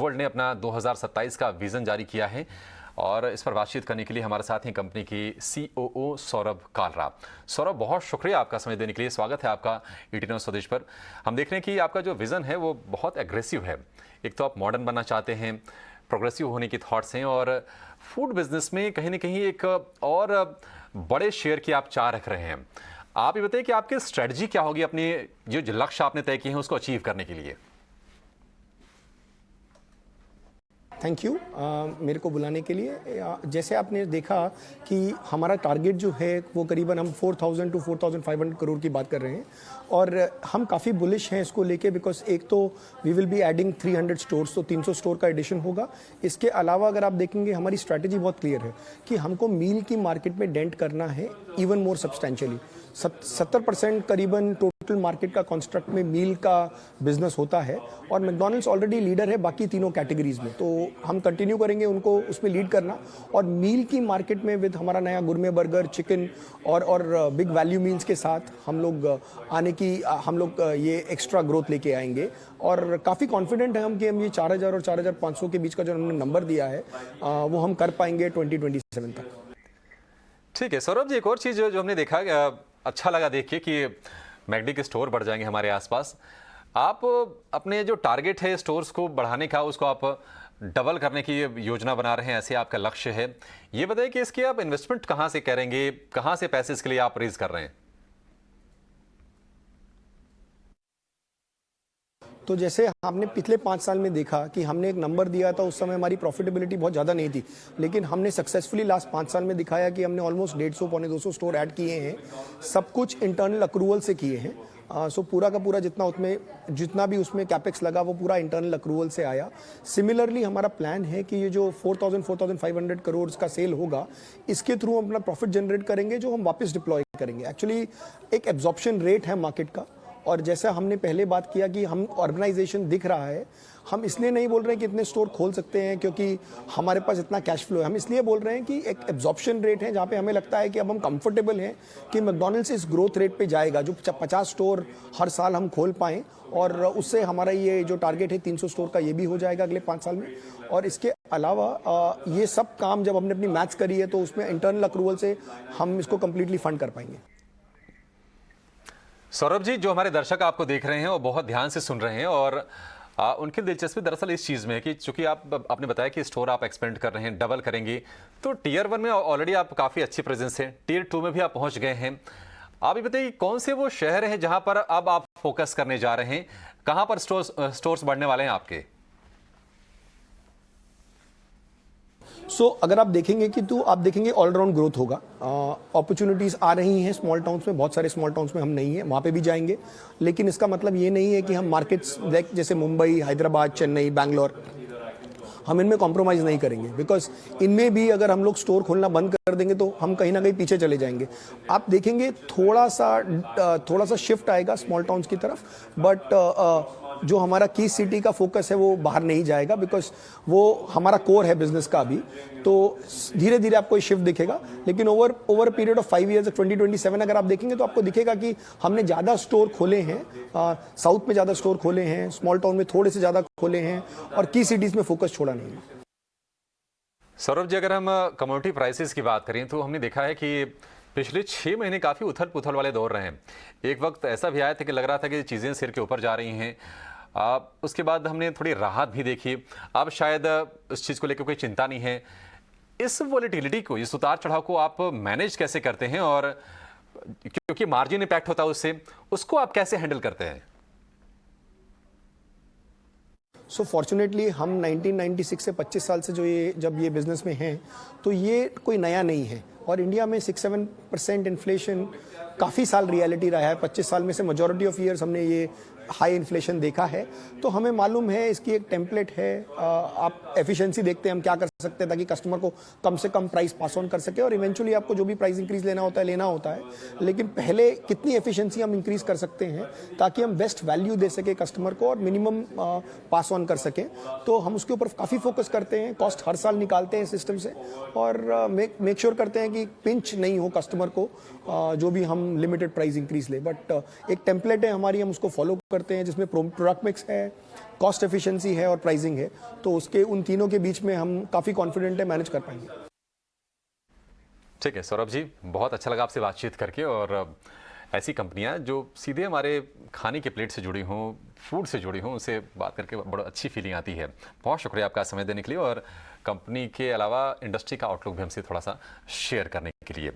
World ने अपना 2027 का विजन जारी किया है और इस पर बातचीत करने के लिए हमारे साथ हैं कंपनी की COO सौरभ कालरा। सौरभ, बहुत शुक्रिया आपका समय देने के लिए। स्वागत है आपका ET न्यूज़ स्वदेश पर। हम देख रहे हैं कि आपका जो विज़न है वो बहुत एग्रेसिव है। एक तो आप मॉडर्न बनना चाहते हैं, प्रोग्रेसिव होने की थॉट्स हैं और फूड बिजनेस में कहीं ना कहीं एक और बड़े शेयर की आप चाह रख रहे हैं। आप ये बताइए कि आपकी स्ट्रेटजी क्या होगी अपने जो लक्ष्य आपने तय किए हैं उसको अचीव करने के लिए। थैंक यू मेरे को बुलाने के लिए। जैसे आपने देखा कि हमारा टारगेट जो है वो करीबन हम 4,000 to 4,500 करोड़ की बात कर रहे हैं और हम काफ़ी बुलिश हैं इसको लेके, बिकॉज एक तो we will be adding 300 stores, तो 300 स्टोर का एडिशन होगा। इसके अलावा अगर आप देखेंगे हमारी स्ट्रैटेजी बहुत क्लियर है कि हमको मील की मार्केट में डेंट करना है इवन मोर सब्सटेंशियली। 70% करीबन टोटल मार्केट का कॉन्स्ट्रक्ट में मील का बिजनेस होता है और मैकडॉनल्ड्स ऑलरेडी लीडर है बाकी तीनों कैटेगरीज में, तो हम कंटिन्यू करेंगे उनको उसमें लीड करना। और मील की मार्केट में विद हमारा नया गुरमे बर्गर, चिकन और बिग वैल्यू मील्स के साथ हम लोग ये एक्स्ट्रा ग्रोथ लेके आएंगे और काफ़ी कॉन्फिडेंट है हम कि हम ये 4,000 और 4,500 के बीच का जो हमने नंबर दिया है वो हम कर पाएंगे 2027 तक। ठीक है सौरभ जी, एक और चीज़ जो हमने देखा, अच्छा लगा देख के कि मैकडी के स्टोर बढ़ जाएंगे हमारे आसपास। आप अपने जो टारगेट है स्टोर्स को बढ़ाने का, उसको आप डबल करने की योजना बना रहे हैं, ऐसे आपका लक्ष्य है। ये बताइए कि इसकी आप इन्वेस्टमेंट कहाँ से करेंगे, कहाँ से पैसे इसके लिए आप रेज कर रहे हैं? तो जैसे आपने पिछले 5 साल में देखा कि हमने एक नंबर दिया था, उस समय हमारी प्रॉफिटेबिलिटी बहुत ज़्यादा नहीं थी, लेकिन हमने सक्सेसफुली लास्ट 5 साल में दिखाया कि हमने ऑलमोस्ट 150 पौने 200 स्टोर ऐड किए हैं। सब कुछ इंटरनल अक्रूवल से किए हैं। सो पूरा का पूरा जितना भी उसमें कैपेक्स लगा वो पूरा इंटरनल अक्रूवल से आया। सिमिलरली हमारा प्लान है कि ये जो 4,500 करोड़ का सेल होगा, इसके थ्रू हम अपना प्रॉफिट जनरेट करेंगे जो हम वापस डिप्लॉय करेंगे। एक्चुअली एक एब्जॉर्प्शन रेट है मार्केट का, और जैसा हमने पहले बात किया कि हम ऑर्गेनाइजेशन दिख रहा है, हम इसलिए नहीं बोल रहे हैं कि इतने स्टोर खोल सकते हैं क्योंकि हमारे पास इतना कैश फ्लो है। हम इसलिए बोल रहे हैं कि एक एब्जॉर्प्शन रेट है जहाँ पे हमें लगता है कि अब हम कंफर्टेबल हैं कि मैकडॉनल्ड्स इस ग्रोथ रेट पे जाएगा जो 50 स्टोर हर साल हम खोल पाएँ, और उससे हमारा ये जो टारगेट है 300 स्टोर का, ये भी हो जाएगा अगले 5 साल में। और इसके अलावा ये सब काम जब हमने अपनी मैथ्स करी है तो उसमें इंटरनल अक्रूवल से हम इसको कम्प्लीटली फंड कर पाएंगे। सौरभ जी, जो हमारे दर्शक आपको देख रहे हैं वो बहुत ध्यान से सुन रहे हैं और उनकी दिलचस्पी दरअसल इस चीज़ में है कि चूंकि आपने बताया कि स्टोर आप एक्सपेंड कर रहे हैं, डबल करेंगे, तो टियर 1 में ऑलरेडी आप काफ़ी अच्छी प्रेजेंस है, टियर 2 में भी आप पहुंच गए हैं। आप ये बताइए कौन से वो शहर हैं जहां पर अब आप फोकस करने जा रहे हैं, कहां पर स्टोर्स बढ़ने वाले हैं आपके? अगर आप देखेंगे कि तो आप देखेंगे ऑलराउंड ग्रोथ होगा। अपॉर्चुनिटीज़ आ रही हैं स्मॉल टाउन्स में, बहुत सारे स्मॉल टाउन्स में हम नहीं हैं, वहाँ पे भी जाएंगे। लेकिन इसका मतलब ये नहीं है कि हम मार्केट्स जैसे मुंबई, हैदराबाद, चेन्नई, बैंगलोर, हम इनमें कॉम्प्रोमाइज़ नहीं करेंगे, बिकॉज इनमें भी अगर हम लोग स्टोर खोलना बंद कर देंगे तो हम कहीं ना कहीं पीछे चले जाएंगे। आप देखेंगे थोड़ा सा शिफ्ट आएगा स्मॉल टाउन्स की तरफ, बट जो हमारा की सिटी का फोकस है वो बाहर नहीं जाएगा, बिकॉज वो हमारा कोर है बिजनेस का अभी। तो धीरे धीरे आपको ये शिफ्ट दिखेगा, लेकिन ओवर पीरियड ऑफ 5 ईयर्स 2027 अगर आप देखेंगे तो आपको दिखेगा कि हमने ज़्यादा स्टोर खोले हैं, साउथ में ज़्यादा स्टोर खोले हैं, स्मॉल टाउन में थोड़े से ज़्यादा खोले हैं, और की सिटीज़ में फोकस छोड़ा नहीं है। सौरभ जी, अगर हम कमोडिटी प्राइसेस की बात करें तो हमने देखा है कि पिछले 6 महीने काफ़ी उथल पुथल वाले दौर रहे हैं। एक वक्त ऐसा भी आया था कि लग रहा था कि चीज़ें सिर के ऊपर जा रही हैं। उसके बाद हमने थोड़ी राहत भी देखी। अब शायद इस चीज़ को लेकर कोई चिंता नहीं है। इस वॉलेटिलिटी को, इस उतार चढ़ाव को आप मैनेज कैसे करते हैं, और क्योंकि मार्जिन इम्पैक्ट होता है उसको आप कैसे हैंडल करते हैं? फॉर्चुनेटली हम 1996 से 25 साल से जब ये बिजनेस में हैं, तो ये कोई नया नहीं है। और इंडिया में 6-7% इन्फ्लेशन काफ़ी साल रियलिटी रहा है। 25 साल में से मेजॉरिटी ऑफ ईयर्स हमने ये हाई इन्फ्लेशन देखा है, तो हमें मालूम है इसकी एक टेम्पलेट है। आप एफिशिएंसी देखते हैं हम क्या कर सकते हैं ताकि कस्टमर को कम से कम प्राइस पास ऑन कर सके, और इवेंचुअली आपको जो भी प्राइस इंक्रीज लेना होता है। लेकिन पहले कितनी एफिशिएंसी हम इंक्रीज कर सकते हैं ताकि हम बेस्ट वैल्यू दे सके कस्टमर को और मिनिमम पास ऑन कर सकें, तो हम उसके ऊपर काफ़ी फोकस करते हैं। कॉस्ट हर साल निकालते हैं सिस्टम से, और मेक श्योर करते हैं हैं कि पिंच नहीं हो कस्टमर को, जो भी हम लिमिटेड प्राइस इंक्रीज ले, बट एक टेम्पलेट है हमारी, हम उसको फॉलो करते हैं जिसमें प्रोडक्ट मिक्स है, कॉस्ट एफिशिएंसी है और प्राइसिंग है, तो उसके उन तीनों के बीच में हम काफ़ी कॉन्फिडेंट है मैनेज कर पाएंगे। ठीक है सौरभ जी, बहुत अच्छा लगा आपसे बातचीत करके। और ऐसी कंपनियां जो सीधे हमारे खाने के प्लेट से जुड़ी हों, फूड से जुड़ी हों, उनसे बात करके बड़ा अच्छी फीलिंग आती है। बहुत शुक्रिया आपका समय देने के लिए और कंपनी के अलावा इंडस्ट्री का आउटलुक भी हमसे थोड़ा सा शेयर करने के लिए।